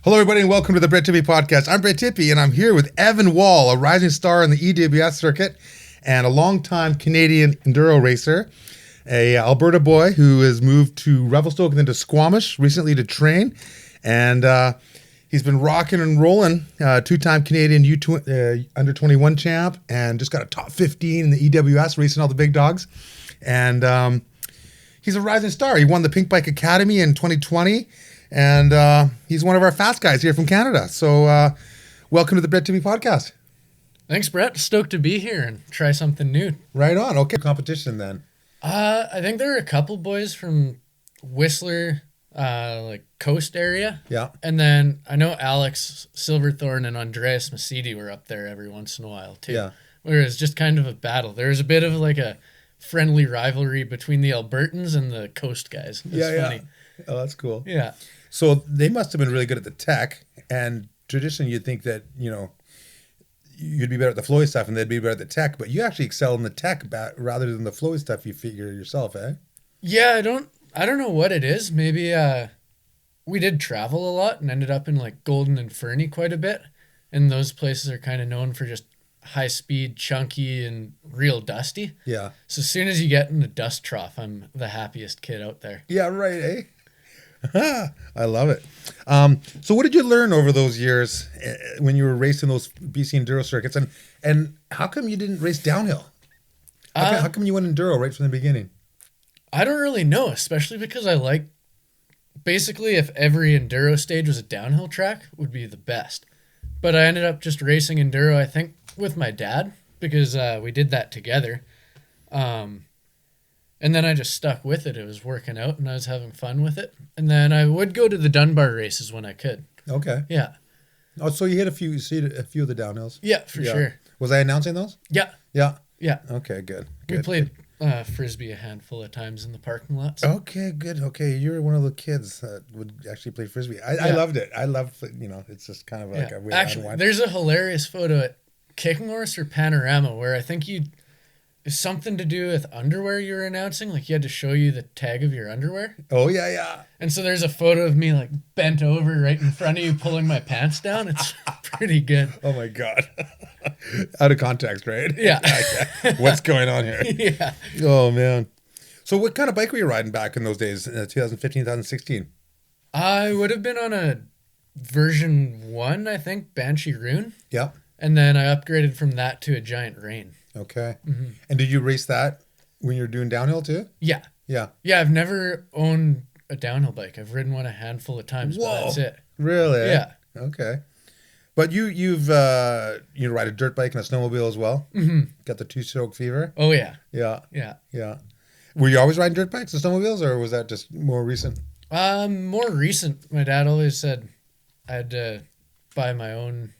Hello, everybody, and welcome to the Brett Tippie Podcast. I'm Brett Tippie, and I'm here with Evan Wall, a rising star in the EWS circuit and a longtime Canadian enduro racer, a Alberta boy who has moved to Revelstoke and then to Squamish recently to train, and he's been rocking and rolling. Two-time Canadian under 21 champ, and just got a top 15 in the EWS, racing all the big dogs, and he's a rising star. He won the Pink Bike Academy in 2020. And he's one of our fast guys here from Canada. So welcome to the Brett Tippie Podcast. Thanks, Brett. Stoked to be here and try something new. Right on. Okay. Competition then. I think there are a couple boys from Whistler, like coast area. Yeah. And then I know Alex Silverthorne and Andreas Masidi were up there every once in a while too. Yeah. Where it's just kind of a battle. There's a bit of like a friendly rivalry between the Albertans and the coast guys. It's funny. Oh, that's cool. Yeah. So they must have been really good at the tech, and traditionally you'd think that, you know, you'd be better at the flowy stuff and they'd be better at the tech, but you actually excel in the tech rather than the flowy stuff you figure yourself, eh? Yeah, I don't know what it is. Maybe we did travel a lot and ended up in like Golden and Fernie quite a bit, and those places are kind of known for just high speed, chunky, and real dusty. Yeah. So as soon as you get in the dust trough, I'm the happiest kid out there. Yeah, right, eh? I love it. So what did you learn over those years when you were racing those BC enduro circuits, and how come you didn't race downhill? How come you went enduro right from the beginning? I don't really know, especially because I like, basically if every enduro stage was a downhill track, would be the best. But I ended up just racing enduro, I think, with my dad, because we did that together. And then I just stuck with it. It was working out and I was having fun with it. And then I would go to the Dunbar races when I could. Okay. Yeah. Oh, so you hit a few of the downhills? Yeah, for sure. Was I announcing those? Yeah. Yeah. Yeah. Okay, good. We played Frisbee a handful of times in the parking lots. Okay, good. Okay, you're one of the kids that would actually play Frisbee. I loved it. I love, it's just kind of like a way Actually, to unwind. there's a hilarious photo at Kicking Horse or Panorama where I think it's something to do with underwear you were announcing. Like you had to show you the tag of your underwear. Oh, yeah. And so there's a photo of me like bent over right in front of you pulling my pants down. It's pretty good. Oh, my God. Out of context, right? Yeah. What's going on here? Yeah. Oh, man. So what kind of bike were you riding back in those days, 2015, 2016? I would have been on a version 1, I think, Banshee Rune. Yeah. And then I upgraded from that to a Giant Rain. Okay. Mm-hmm. And did you race that when you were doing downhill too? Yeah. Yeah. Yeah, I've never owned a downhill bike. I've ridden one a handful of times, but that's it. Really? Yeah. Okay. But you've you ride a dirt bike and a snowmobile as well? Mm-hmm. Got the two-stroke fever? Oh, yeah. Yeah. Yeah. Yeah. Were you always riding dirt bikes and snowmobiles, or was that just more recent? More recent. My dad always said I had to buy my own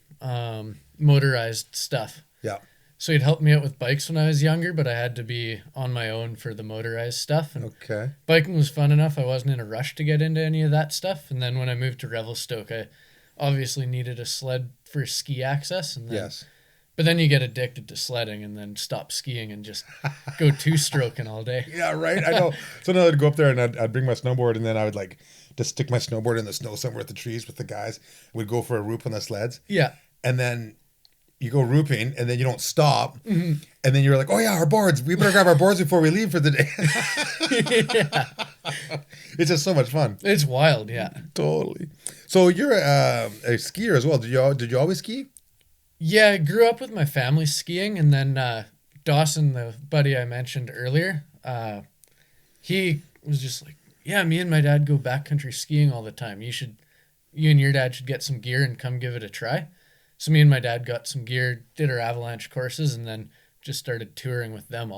motorized stuff. Yeah. So he'd help me out with bikes when I was younger, but I had to be on my own for the motorized stuff. And okay. Biking was fun enough. I wasn't in a rush to get into any of that stuff. And then when I moved to Revelstoke, I obviously needed a sled for ski access. And then, yes. But then you get addicted to sledding and then stop skiing and just go two-stroking all day. Yeah, right. I know. So then I'd go up there and I'd bring my snowboard, and then I would like just stick my snowboard in the snow somewhere at the trees with the guys. We'd go for a roop on the sleds. Yeah. And then you go rooping, and then you don't stop. Mm-hmm. And then you're like, oh, yeah, our boards. We better grab our boards before we leave for the day. Yeah. It's just so much fun. It's wild, yeah. Totally. So you're a skier as well. Did you always ski? Yeah, I grew up with my family skiing, and then Dawson, the buddy I mentioned earlier, he was just like, yeah, me and my dad go backcountry skiing all the time. You and your dad should get some gear and come give it a try. So me and my dad got some gear, did our avalanche courses, and then just started touring with them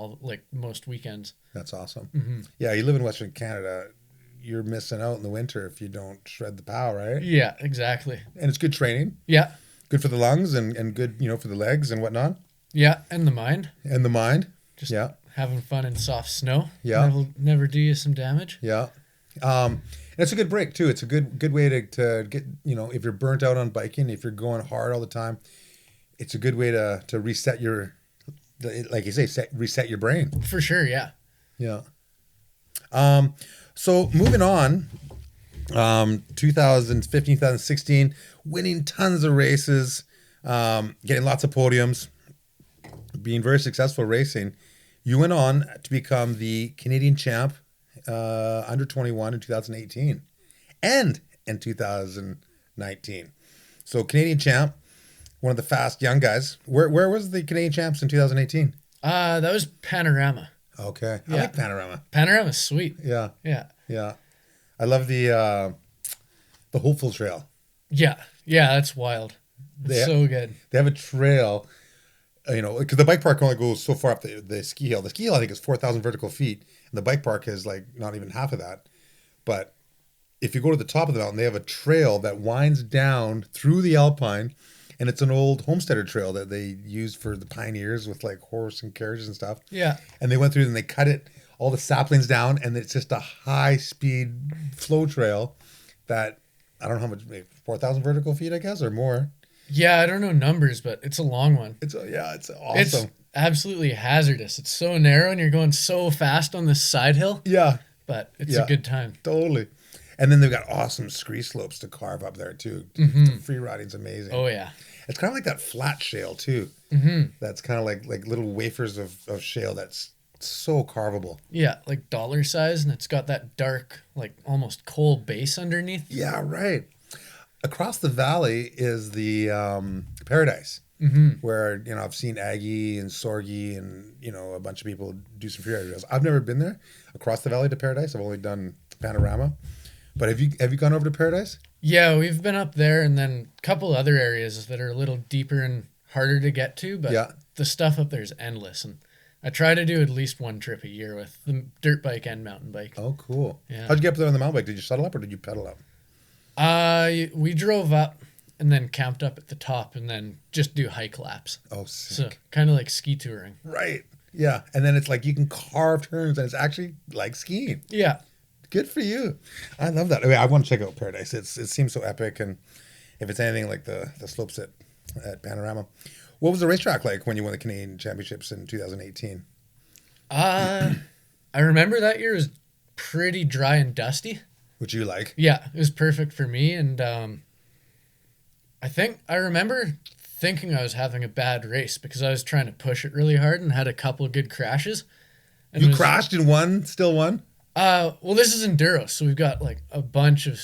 most weekends. That's awesome. Mm-hmm. Yeah, you live in Western Canada. You're missing out in the winter if you don't shred the pow, right? Yeah, exactly. And it's good training. Yeah. Good for the lungs and good, for the legs and whatnot. Yeah, and the mind. And the mind. Just yeah. Having fun in soft snow. Yeah. Never do you some damage. Yeah. And it's a good break too. It's a good way to get, if you're burnt out on biking, if you're going hard all the time, it's a good way to reset your, like you say, reset your brain. For sure, yeah. Yeah. So moving on, 2015, 2016, winning tons of races, getting lots of podiums, being very successful racing. You went on to become the Canadian champ under 21 in 2018 and in 2019. So Canadian champ, one of the fast young guys. Where was the Canadian champs in 2018? That was Panorama. Okay. I Yeah. like Panorama. Panorama's sweet. Yeah. Yeah. Yeah. I love the Hopeful Trail. Yeah. Yeah, that's wild. It's so good. They have a trail, because the bike park only goes so far up the ski hill. The ski hill, I think, is 4,000 vertical feet, and the bike park is like not even half of that. But if you go to the top of the mountain, they have a trail that winds down through the Alpine, and it's an old homesteader trail that they used for the pioneers with like horse and carriages and stuff. Yeah. And they went through and they cut it, all the saplings down, and it's just a high speed flow trail that I don't know how much, maybe 4,000 vertical feet, I guess, or more. Yeah, I don't know numbers, but it's a long one. It's awesome. It's absolutely hazardous. It's so narrow and you're going so fast on this side hill. Yeah. But it's a good time. Totally. And then they've got awesome scree slopes to carve up there too. Mm-hmm. The free riding's amazing. Oh yeah. It's kind of like that flat shale too. Mm-hmm. That's kind of like little wafers of shale that's so carvable. Yeah, like dollar size, and it's got that dark, like almost coal base underneath. Yeah, right. Across the valley is the Paradise, where I've seen Aggie and Sorgi and a bunch of people do some free ride trails. I've never been there. Across the valley to Paradise, I've only done Panorama. But have you gone over to Paradise? Yeah, we've been up there, and then a couple other areas that are a little deeper and harder to get to. But the stuff up there is endless, and I try to do at least one trip a year with the dirt bike and mountain bike. Oh, cool. Yeah. How'd you get up there on the mountain bike? Did you shuttle up or did you pedal up? We drove up and then camped up at the top and then just do hike laps. Oh, sick. So kind of like ski touring. Right. Yeah. And then it's like you can carve turns and it's actually like skiing. Yeah. Good for you. I love that. I want to check out Paradise. It seems so epic. And if it's anything like the slopes at Panorama. What was the racetrack like when you won the Canadian Championships in 2018? I remember that year was pretty dry and dusty. Which you like? Yeah, it was perfect for me. And I remember thinking I was having a bad race because I was trying to push it really hard and had a couple of good crashes. And you crashed and won? Still won? Well, this is enduro, so we've got like a bunch of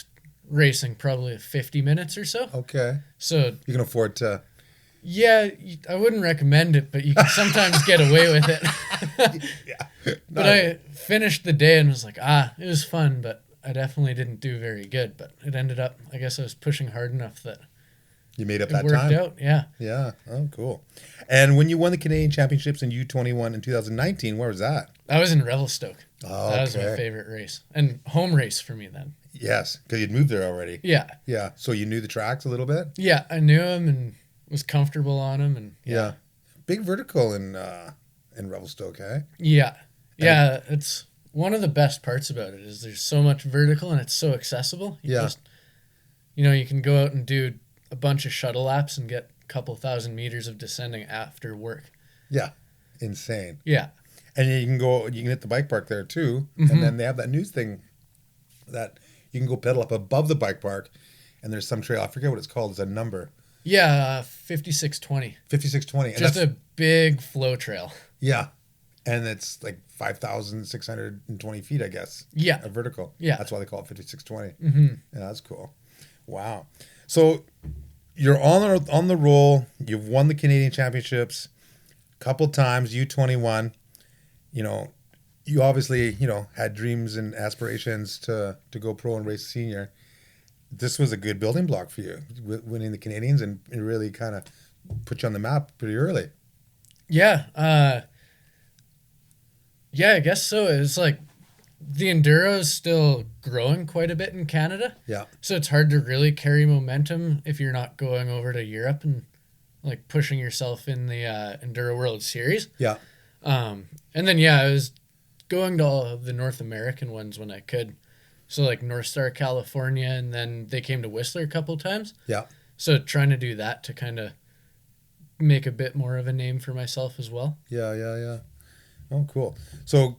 racing, probably 50 minutes or so. Okay. So you can afford to... Yeah, I wouldn't recommend it, but you can sometimes get away with it. Yeah. But I finished the day and was like, it was fun, but I definitely didn't do very good. But it ended up, I guess I was pushing hard enough that you made up it that worked time. out. Yeah. Yeah. Oh, cool. And when you won the Canadian Championships in U21 in 2019, where was that? I was in Revelstoke. Oh, that was my favorite race and home race for me then. Yes, because you'd moved there already. Yeah. Yeah. So you knew the tracks a little bit? Yeah, I knew him and was comfortable on him. And yeah. Big vertical in Revelstoke, eh? Yeah. Yeah, it's one of the best parts about it is there's so much vertical and it's so accessible. You can go out and do a bunch of shuttle laps and get a couple thousand meters of descending after work. Yeah. Insane. Yeah. And you can hit the bike park there too. Mm-hmm. And then they have that news thing that you can go pedal up above the bike park and there's some trail, I forget what it's called, it's a number. Yeah, 5620. 5620. Just a big flow trail. Yeah. And it's like 5,620 feet, I guess. Yeah. A vertical. Yeah. That's why they call it 5620. Mm-hmm. Yeah, that's cool. Wow. So you're on the roll. You've won the Canadian Championships a couple times, U21. You obviously, had dreams and aspirations to go pro and race senior. This was a good building block for you, winning the Canadians, and it really kind of put you on the map pretty early. Yeah. I guess so. It's like the enduro is still growing quite a bit in Canada. Yeah. So it's hard to really carry momentum if you're not going over to Europe and like pushing yourself in the Enduro World Series. Yeah. And then, I was going to all of the North American ones when I could. So like North Star, California, and then they came to Whistler a couple times. Yeah. So trying to do that to kind of make a bit more of a name for myself as well. Yeah. Oh, cool. So,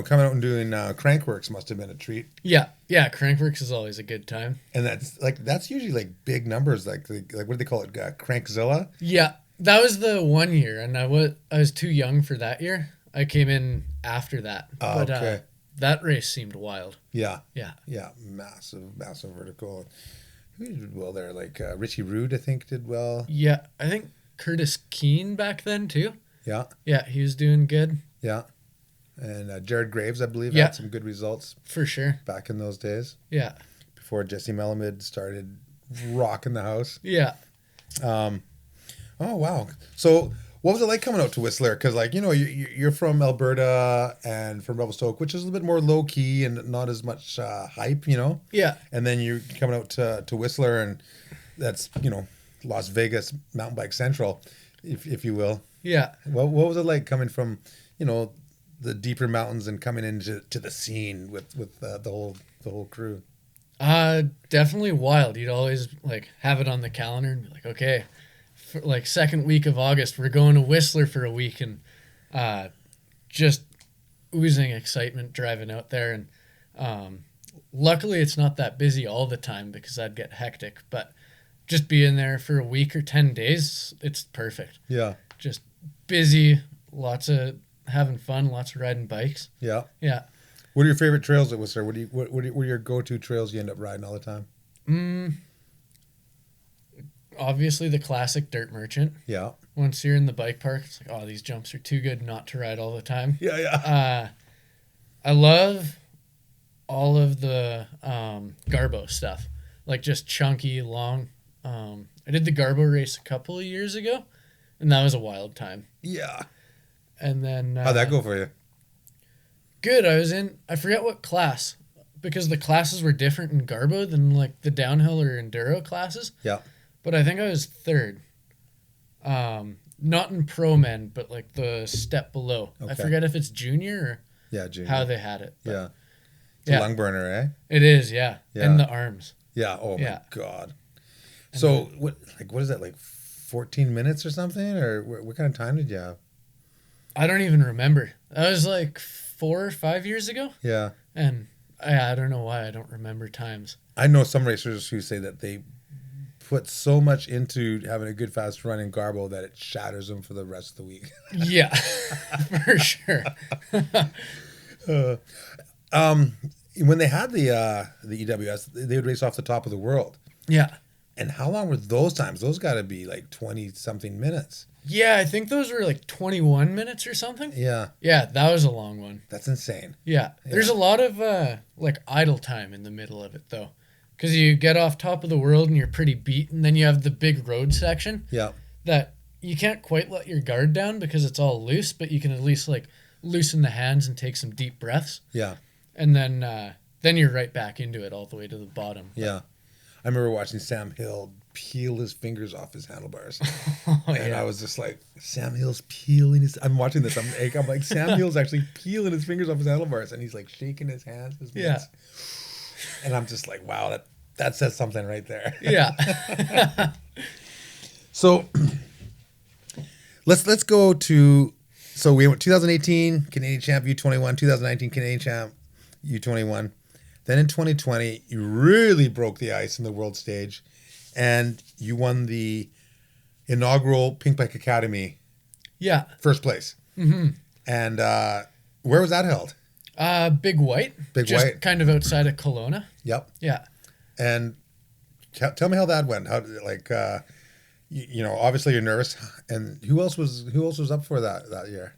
coming out and doing Crankworks must have been a treat. Yeah, Crankworks is always a good time. And that's usually like big numbers, like what do they call it? Crankzilla? Yeah, that was the one year, and I was too young for that year. I came in after that, but Okay. that race seemed wild. Yeah. Yeah, Yeah. Massive vertical. Who did well there? Like Richie Rude, I think, did well. yeah. I think Curtis Keene back then too. Yeah. Yeah, he was doing good Yeah. And Jared Graves, I believe, Yeah. had some good results for sure. back in those days Yeah, before Jesse Melamid started rocking the house. yeah. Oh, wow. So what was it like coming out to Whistler? Because, you're from Alberta and from Revelstoke, which is a little bit more low key and not as much hype, Yeah. And then you're coming out to Whistler, and that's, Las Vegas Mountain Bike Central, if you will. Yeah. What was it like coming from, the deeper mountains and coming into the scene with the whole crew? Definitely wild. You'd always like have it on the calendar and be like, okay, for like second week of August, we're going to Whistler for a week, and just oozing excitement driving out there. And luckily, it's not that busy all the time because that'd get hectic. But just being there for a week or 10 days, it's perfect. Yeah. Just busy, lots of having fun, lots of riding bikes. Yeah. Yeah. What are your favorite trails at Whistler? What are your go-to trails you end up riding all the time? Obviously, the classic Dirt Merchant. Yeah. Once you're in the bike park, it's like, oh, these jumps are too good not to ride all the time. Yeah, yeah. I love all of the Garbo stuff, like just chunky, long. I did the Garbo race a couple of years ago, and that was a wild time. Yeah. And then How'd that go for you? good. I forget what class, because the classes were different in Garbo than like the downhill or enduro classes. Yeah. But I think I was third. Not in pro men, but like the step below. Okay. I forget if it's junior or Yeah, junior. how they had it. But Yeah. It's Yeah. a lung burner, eh? it is, yeah. Yeah. And the arms. Yeah. Oh my Yeah. God. So what is that, like 14 minutes or something? Or what kind of time did you have? I don't even remember. That was like 4 or 5 years ago. Yeah. And I don't know why I don't remember times. I know some racers who say that they put so much into having a good fast run in Garbo that it shatters them for the rest of the week. Yeah, for sure. When they had the EWS, they would race off the top of the world. Yeah. And how long were those times? Those got to be like 20 something minutes. Yeah, I think those were like 21 minutes or something. Yeah. Yeah, that was a long one. That's insane. Yeah. There's a lot of like idle time in the middle of it though. Because you get off top of the world and you're pretty beat, and then you have the big road section Yeah. that you can't quite let your guard down because it's all loose, but you can at least like loosen the hands and take some deep breaths. Yeah. And then you're right back into it all the way to the bottom. Yeah. I remember watching Sam Hill peel his fingers off his handlebars. Oh, And yeah. I was just like, Sam Hill's peeling his... I'm watching this. I'm like, Sam Hill's actually peeling his fingers off his handlebars. And he's like shaking his hands. His Yeah. mitts. And I'm just like, wow, that says something right there. Yeah. So let's go to... So we went 2018 Canadian Champ U21, 2019 Canadian Champ U21. Then in 2020, you really broke the ice in the world stage, and you won the inaugural Pink Bike Academy Yeah. first place. Mm-hmm. And where was that held? Big White. Big just White. kind of outside of Kelowna. Yep. Yeah. And tell me how that went. How obviously you're nervous. And who else was up for that year?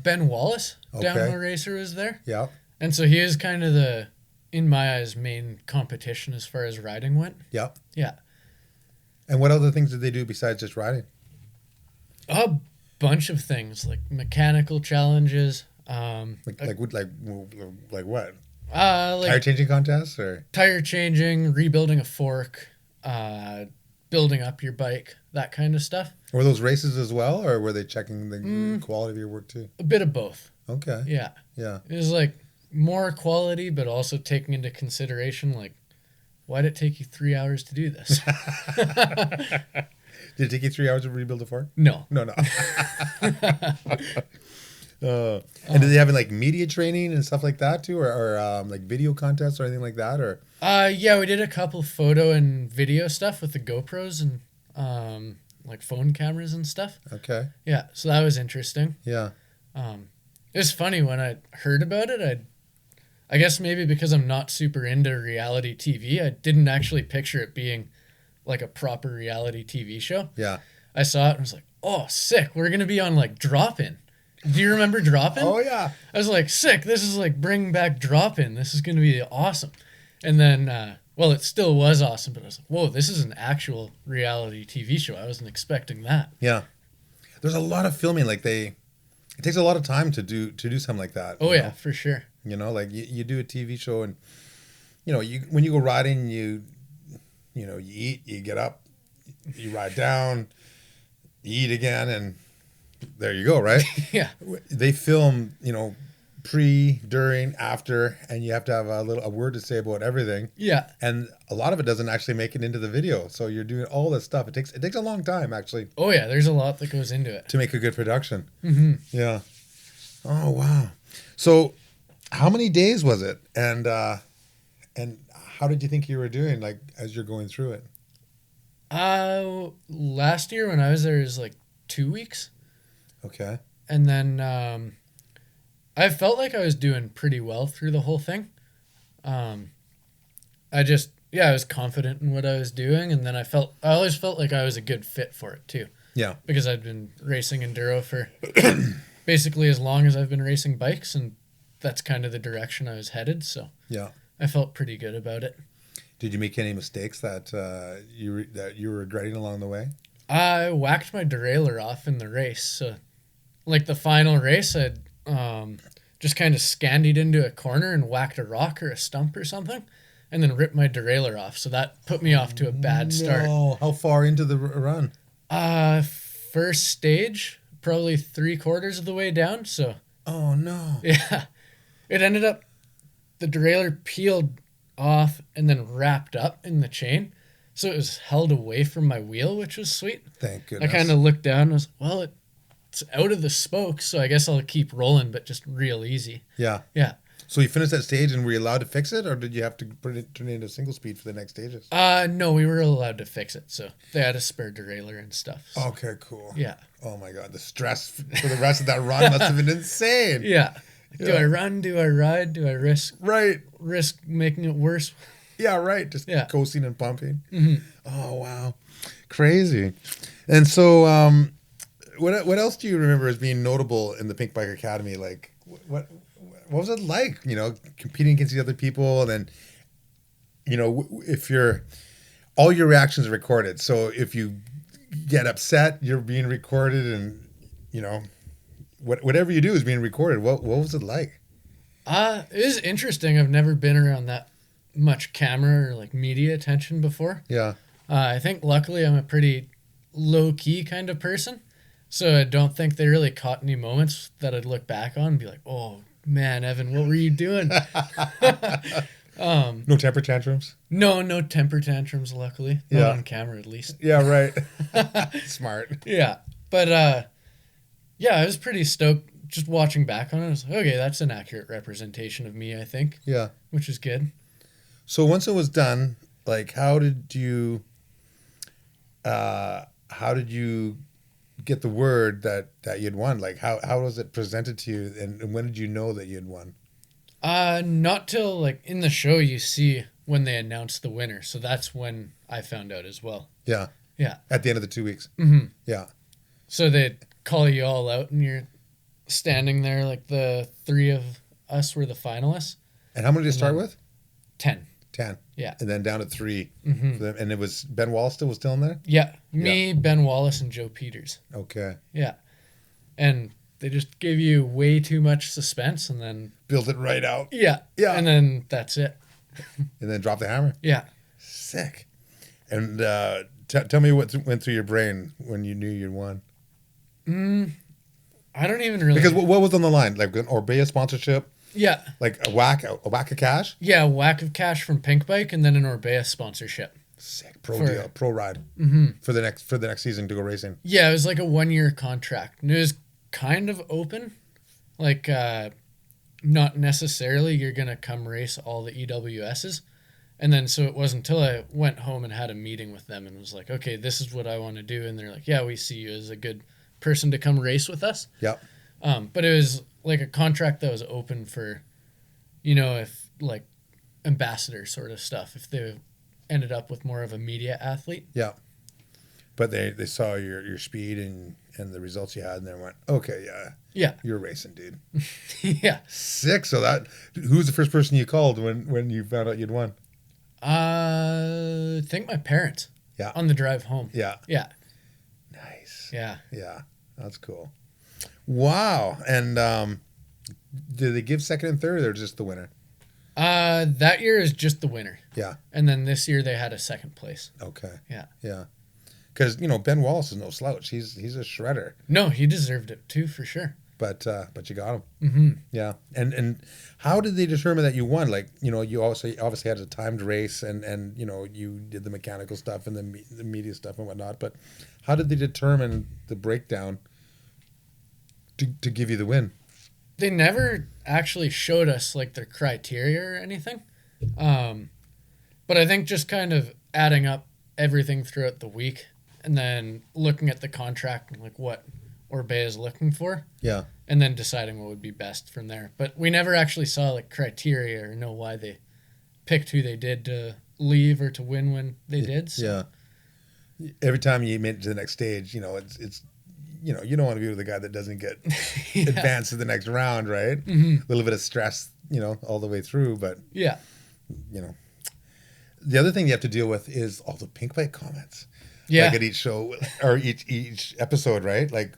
Ben Wallace, Okay. downhill racer, was there. Yeah. And so he is kind of the, in my eyes, main competition as far as riding went. Yep. Yeah. And what other things did they do besides just riding? A bunch of things, like mechanical challenges. Like what? Like Tire changing contests or? tire changing, rebuilding a fork, building up your bike, that kind of stuff. Were those races as well, or were they checking the quality of your work too? A bit of both. Okay. Yeah. Yeah. It was like more quality, but also taking into consideration, like, why did it take you 3 hours to do this? Did it take you 3 hours to rebuild a fork? No. No. And did they have like media training and stuff like that too, or like video contests or anything like that, or? Yeah, we did a couple photo and video stuff with the GoPros and like phone cameras and stuff. Okay. Yeah, so that was interesting. Yeah. It was funny when I heard about it. I guess maybe because I'm not super into reality TV, I didn't actually picture it being like a proper reality TV show. Yeah. I saw it and was like, oh, sick. We're going to be on like Drop-In. Do you remember Drop-In? Oh, yeah. I was like, sick. This is like bringing back Drop-In. This is going to be awesome. And then, well, it still was awesome, but I was like, whoa, this is an actual reality TV show. I wasn't expecting that. Yeah. There's a lot of filming. Like it takes a lot of time to do something like that. Oh, yeah, for sure. You know, like you do a TV show and, you know, when you go riding, you eat, you get up, you ride down, you eat again, and there you go, right? Yeah. They film, you know, pre, during, after, and you have to have a word to say about everything. Yeah. And a lot of it doesn't actually make it into the video. So you're doing all this stuff. It takes a long time, actually. Oh, yeah, there's a lot that goes into it. To make a good production. Mm-hmm. Yeah. Oh, wow. So how many days was it? And how did you think you were doing, like, as you're going through it? Last year when I was there, it was like 2 weeks. Okay. And then I felt like I was doing pretty well through the whole thing. I was confident in what I was doing, and then I always felt like I was a good fit for it too. Yeah. Because I'd been racing enduro for basically as long as I've been racing bikes, and that's kind of the direction I was headed. So yeah, I felt pretty good about it. Did you make any mistakes that you were regretting along the way? I whacked my derailleur off in the race. So, like the final race, I'd just kind of scandied into a corner and whacked a rock or a stump or something, and then ripped my derailleur off. So that put me off to a bad start. How far into the run? First stage, probably 3/4 of the way down. So. Oh no. Yeah, it ended up the derailleur peeled off and then wrapped up in the chain. So it was held away from my wheel, which was sweet. Thank goodness. I kind of looked down and was, well, it's out of the spokes, so I guess I'll keep rolling, but just real easy. Yeah. Yeah. So you finished that stage and were you allowed to fix it, or did you have to turn it into single speed for the next stages? No, we were allowed to fix it, so they had a spare derailleur and stuff. So. Okay, cool. Yeah. Oh my God, the stress for the rest of that run must have been insane. Yeah. Do I run? Do I ride? Do I risk making it worse? Yeah, right. Just coasting and pumping. Mm-hmm. Oh, wow. Crazy. And so what else do you remember as being notable in the Pink Bike Academy? Like, what was it like, you know, competing against the other people? And then, you know, all your reactions are recorded. So if you get upset, you're being recorded, and, you know, whatever you do is being recorded. What was it like? It was interesting. I've never been around that much camera or like media attention before. Yeah. I think luckily I'm a pretty low key kind of person, so I don't think they really caught any moments that I'd look back on and be like, "Oh man, Evan, what were you doing?" No temper tantrums. No temper tantrums. Luckily, not on camera at least. Yeah, right. Smart. Yeah, but I was pretty stoked just watching back on it. I was like, okay, that's an accurate representation of me, I think. Yeah, which is good. So once it was done, like, how did you get the word that you'd won? Like, how was it presented to you, and when did you know that you'd won? Not till like in the show you see when they announce the winner. So that's when I found out as well. Yeah. Yeah. At the end of the 2 weeks. Mm-hmm. Yeah. So they'd call you all out and you're standing there like the three of us were the finalists. And how many did you start with? 10. 10. Yeah. And then down to 3. Mm-hmm. And it was Ben Wallace was still in there? Yeah. Me, Ben Wallace, and Joe Peters. Okay. Yeah. And they just gave you way too much suspense and then... build it right out. Yeah. Yeah. And then that's it. And then drop the hammer. Yeah. Sick. And tell me what went through your brain when you knew you'd won. I don't even really... Because what was on the line? Like an Orbea sponsorship? Yeah. Like a whack of cash? Yeah, a whack of cash from Pink Bike and then an Orbea sponsorship. Sick. Deal. Pro ride. Mm-hmm. For the next season to go racing. Yeah, it was like a 1-year contract. And it was kind of open. Like, not necessarily you're going to come race all the EWSs. And then so it wasn't until I went home and had a meeting with them and was like, okay, this is what I want to do. And they're like, yeah, we see you as a good person to come race with us. Yep. But it was like a contract that was open for, you know, if like ambassador sort of stuff, if they ended up with more of a media athlete. Yeah. But they saw your speed and the results you had, and they went, okay, Yeah. you're racing, dude. Yeah. Sick. So who was the first person you called when you found out you'd won? I think my parents. Yeah. On the drive home. Yeah. Yeah. Nice. Yeah. Yeah. That's cool. Wow. And did they give second and third, or just the winner? That year is just the winner. Yeah. And then this year they had a second place. Okay. Yeah. Yeah. Because Ben Wallace is no slouch. He's a shredder. No, he deserved it too, for sure. But you got him. Mm-hmm. Yeah. And how did they determine that you won? Like, you obviously had a timed race, and you did the mechanical stuff and the media stuff and whatnot. But how did they determine the breakdown to give you the win? They never actually showed us like their criteria or anything. But I think just kind of adding up everything throughout the week and then looking at the contract and like what Orbea is looking for. Yeah. And then deciding what would be best from there. But we never actually saw like criteria or know why they picked who they did to leave or to win when they did. So. Yeah. Every time you made it to the next stage, it's you don't want to be with the guy that doesn't get Yeah. advanced to the next round, right? Mm-hmm. A little bit of stress, all the way through. But, Yeah. The other thing you have to deal with is all the pink bike comments. Yeah. Like at each show or each episode, right? Like,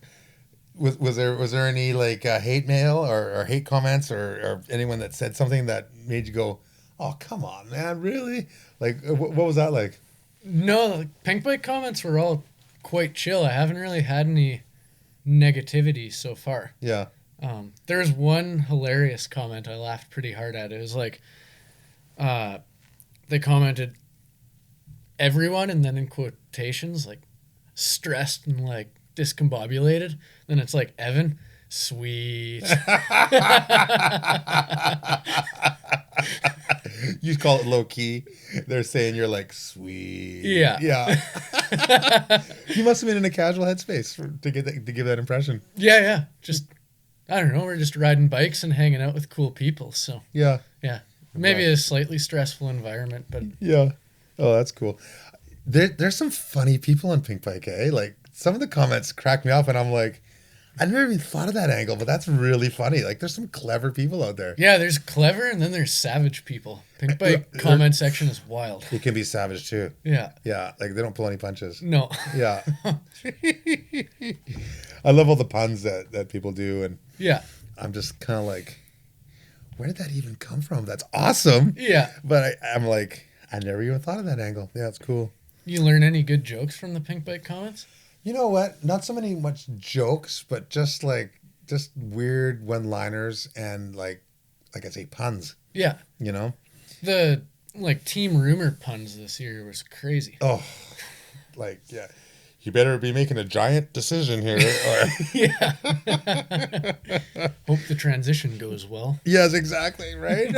was there any like hate mail or hate comments or anyone that said something that made you go, oh, come on, man, really? Like, what was that like? No, the pink bike comments were all quite chill. I haven't really had any negativity so far. Yeah. There was one hilarious comment I laughed pretty hard at. It was like, they commented everyone, and then in quotations, like stressed and like discombobulated. Then it's like, Evan, sweet. You call it low key. They're saying you're like, sweet. Yeah. Yeah. You must have been in a casual headspace to give that impression. Yeah. Just, I don't know. We're just riding bikes and hanging out with cool people. So Yeah. yeah, maybe Right. a slightly stressful environment, but Yeah. Oh, that's cool. There's some funny people on Pink Bike, eh? Like, some of the comments crack me up, and I'm like, I never even thought of that angle, but that's really funny. Like, there's some clever people out there. yeah, there's clever and then there's savage people. Pink bike comment section is wild. It can be savage too. Yeah. Yeah, like they don't pull any punches. No. Yeah. I love all the puns that people do, and Yeah. I'm just kind of like, where did that even come from? That's awesome. Yeah. But I'm like, I never even thought of that angle. Yeah, it's cool. You learn any good jokes from the pink bike comments? You know what? Not so much jokes, but just weird one-liners and like I say, puns. Yeah. The like Team Rumor puns this year was crazy. Oh, like, yeah. You better be making a giant decision here. Or Yeah. Hope the transition goes well. yes, exactly, right?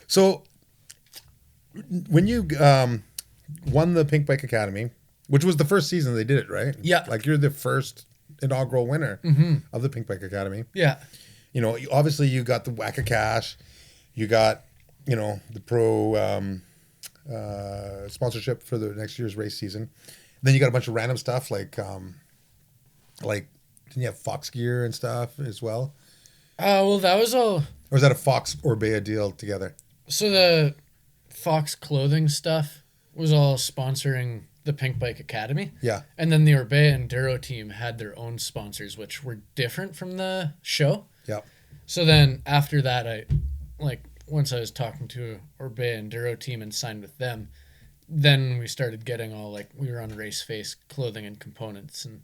So, when you won the Pink Bike Academy, which was the first season they did it, right? Yeah. Like, you're the first inaugural winner of the Pink Bike Academy. Yeah. Obviously you got the whack of cash. You got, the pro sponsorship for the next year's race season. Then you got a bunch of random stuff like didn't you have Fox gear and stuff as well? Well, that was all. Or was that a Fox Orbea deal together? So the Fox clothing stuff was all sponsoring the Pink Bike Academy. Yeah. And then the Orbea Enduro Team had their own sponsors, which were different from the show. Yeah. So then after that, once I was talking to Orbea Enduro Team and signed with them, then we started getting all we were on Race Face clothing and components and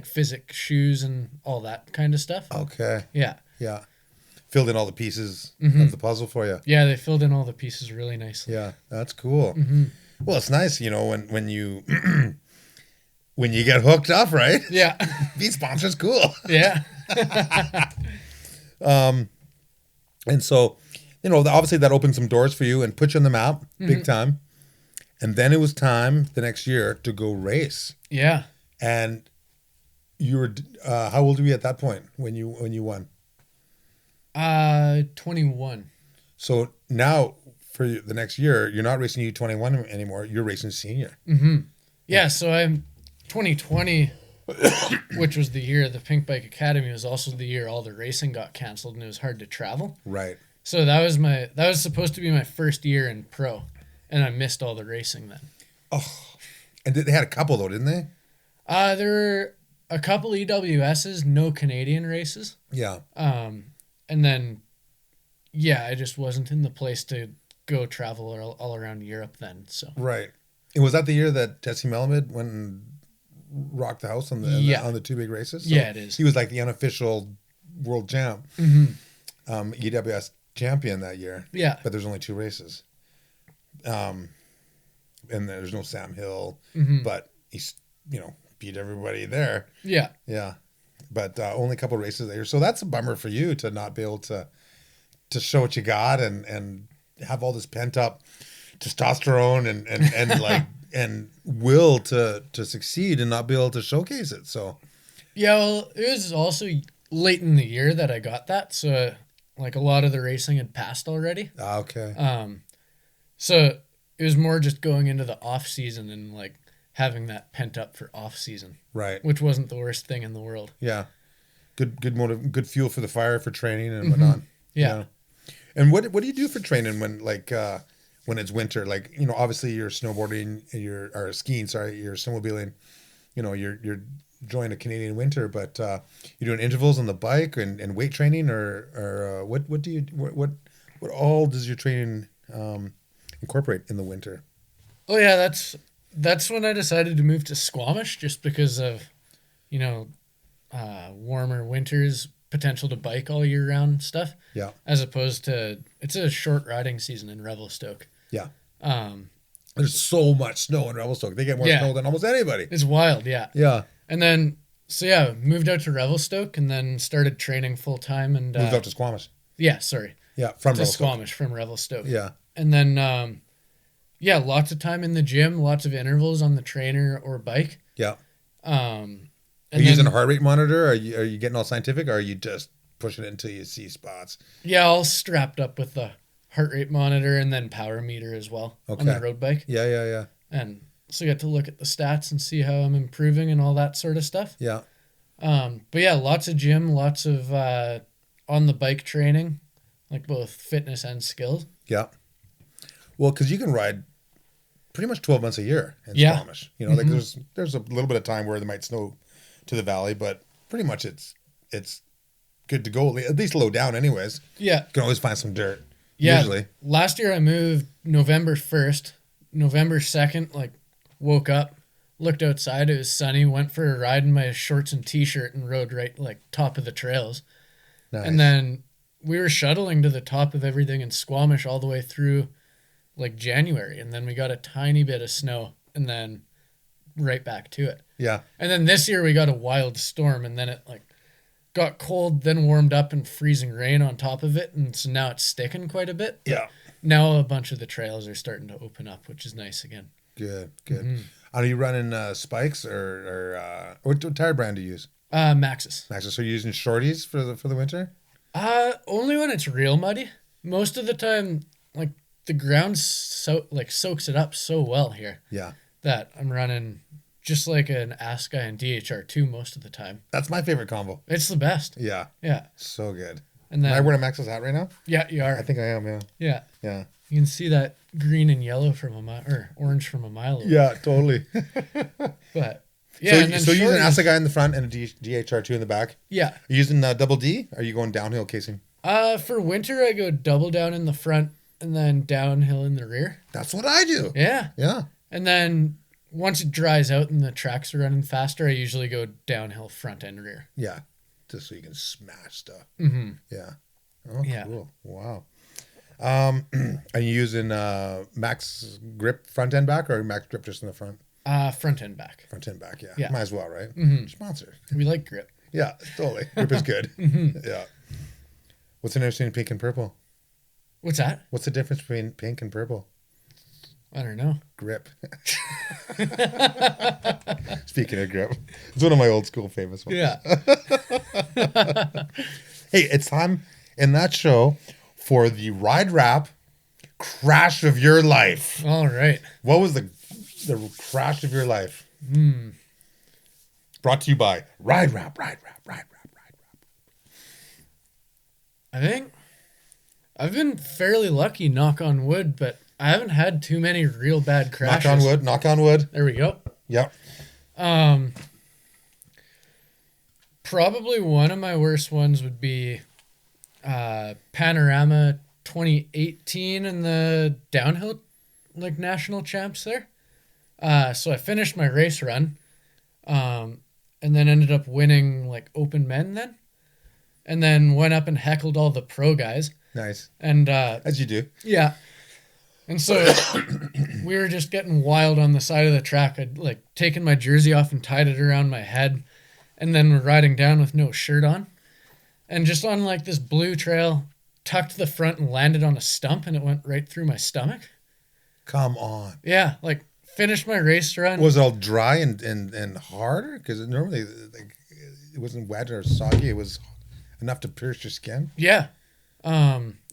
physic shoes and all that kind of stuff. Okay. Yeah. Yeah. Filled in all the pieces of the puzzle for you. Yeah, they filled in all the pieces really nicely. Yeah, that's cool. Mm-hmm. Well, it's nice, when you when you get hooked up, right? Yeah. Speed sponsor's cool. Yeah. And so, obviously that opened some doors for you and put you on the map big time. And then it was time the next year to go race. Yeah. And you were, how old were you at that point when you won? 21. So now for the next year, you're not racing U21 anymore. You're racing senior. Yeah. So I'm 2020, which was the year the Pink Bike Academy, was also the year all the racing got canceled and it was hard to travel. Right. So that was supposed to be my first year in pro, and I missed all the racing then. Oh, and they had a couple though, didn't they? There were a couple EWSs, no Canadian races. Yeah. And then, yeah, I just wasn't in the place to go travel all around Europe then. So right. And was that the year that Jesse Melamed went and rocked the house on the two big races? So yeah, it is. He was like the unofficial world champ, EWS champion that year. Yeah. But there's only two races. And there's no Sam Hill, but he's, beat everybody there. Yeah. Yeah. But only a couple of races there. So that's a bummer for you to not be able to show what you got and have all this pent up testosterone and like and will to succeed and not be able to showcase it. So yeah, well, it was also late in the year that I got that. So like a lot of the racing had passed already. Okay. So it was more just going into the off season and like having that pent up for off season. Right. Which wasn't the worst thing in the world. Yeah. Good fuel for the fire for training and whatnot. Yeah. And what do you do for training when it's winter? Like, obviously you're snowboarding, or skiing, sorry, you're snowmobiling, you're enjoying a Canadian winter, but you're doing intervals on the bike and weight training or what all does your training incorporate in the winter? Oh yeah, that's when I decided to move to Squamish just because of, warmer winters, potential to bike all year round stuff. Yeah. As opposed to, it's a short riding season in Revelstoke. Yeah. There's so much snow in Revelstoke. They get more snow than almost anybody. It's wild, yeah. Yeah. And then, moved out to Revelstoke and then started training full time and moved out to Squamish. Yeah, sorry. Yeah, from to Revelstoke. Squamish from Revelstoke. Yeah. And then, lots of time in the gym, lots of intervals on the trainer or bike. Yeah. Are you using a heart rate monitor? Are you getting all scientific, or are you just pushing it until you see spots? Yeah, all strapped up with the heart rate monitor and then power meter as well on the road bike. Yeah. And so you get to look at the stats and see how I'm improving and all that sort of stuff. Yeah. But yeah, lots of gym, lots of on the bike training, like both fitness and skills. Yeah. Well, because you can ride pretty much 12 months a year in Squamish. Like there's a little bit of time where they might snow to the valley, but pretty much it's good to go, at least low down anyways. Yeah. You can always find some dirt. Yeah. Usually. Last year I moved November 1st. November 2nd, like woke up, looked outside, it was sunny, went for a ride in my shorts and t-shirt and rode right like top of the trails. Nice. And then we were shuttling to the top of everything in Squamish all the way through like January. And then we got a tiny bit of snow and then right back to it. Yeah. And then this year we got a wild storm and then it like got cold, then warmed up and freezing rain on top of it. And so now it's sticking quite a bit. Yeah. Now a bunch of the trails are starting to open up, which is nice again. Good. Are you running spikes or what tire brand do you use? Maxxis. So you're using shorties for the winter? Only when it's real muddy. Most of the time, like the ground soaks it up so well here. Yeah. That I'm running just like an Ask Guy and DHR2 most of the time. That's my favorite combo. It's the best. Yeah. Yeah. So good. And then Am I wearing a Maxxis hat right now? Yeah, you are. I think I am. Yeah. Yeah. Yeah. You can see that green and yellow from a mile, or orange from a mile away. Yeah, totally. But yeah, so you're using an Ask Guy in the front and a DHR2 in the back. Yeah. Are you using double D? Or are you going downhill casing? For winter I go double down in the front and then downhill in the rear. That's what I do. Yeah. Yeah. And then once it dries out and the tracks are running faster, I usually go downhill front and rear. Yeah. Just so you can smash stuff. Mm-hmm. Yeah. Oh, yeah. Cool. Wow. Are you using max grip front and back or max grip just in the front? Front and back. Front and back, yeah. Yeah. Might as well, right? Mm-hmm. Sponsor. We like grip. Yeah, totally. Grip is good. Yeah. What's the difference between pink and purple? What's that? What's the difference between pink and purple? I don't know. Grip. Speaking of grip, it's one of my old school famous ones. Yeah. Hey, it's time in that show for the ride rap crash of your life. All right. What was the crash of your life? Brought to you by Ride Rap. I think I've been fairly lucky, knock on wood, but I haven't had too many real bad crashes. Knock on wood. There we go. Yep. Probably one of my worst ones would be Panorama 2018 in the downhill national champs there. So I finished my race run, and then ended up winning open men then, and then went up and heckled all the pro guys. Nice. And as you do. Yeah. And so we were just getting wild on the side of the track. I'd taken my jersey off and tied it around my head, and then we're riding down with no shirt on, and just on this blue trail, tucked the front and landed on a stump, and it went right through my stomach. Come on. Yeah, finished my race run. Was it all dry and harder? Because normally it wasn't wet or soggy. It was enough to pierce your skin. Yeah.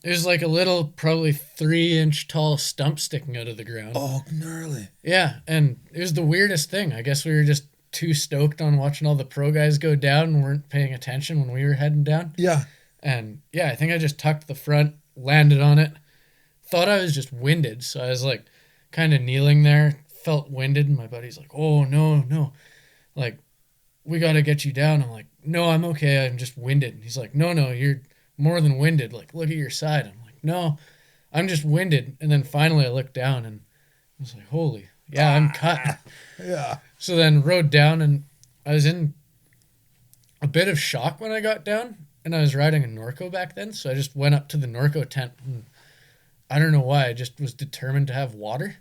It was a little, probably 3-inch tall stump sticking out of the ground. Oh, gnarly. Yeah, and it was the weirdest thing. I guess we were just too stoked on watching all the pro guys go down and weren't paying attention when we were heading down. Yeah. And yeah, I think I just tucked the front, landed on it, thought I was just winded. So I was kind of kneeling there, felt winded, and my buddy's like, "Oh, no. We got to get you down." I'm like, "No, I'm okay. I'm just winded." And he's like, No, you're more than winded. Look at your side. I'm like, "No, I'm just winded." And then finally I looked down and I was like, "Holy, yeah, I'm cut." Yeah. So then rode down, and I was in a bit of shock when I got down, and I was riding a Norco back then. So I just went up to the Norco tent, and I don't know why, I just was determined to have water.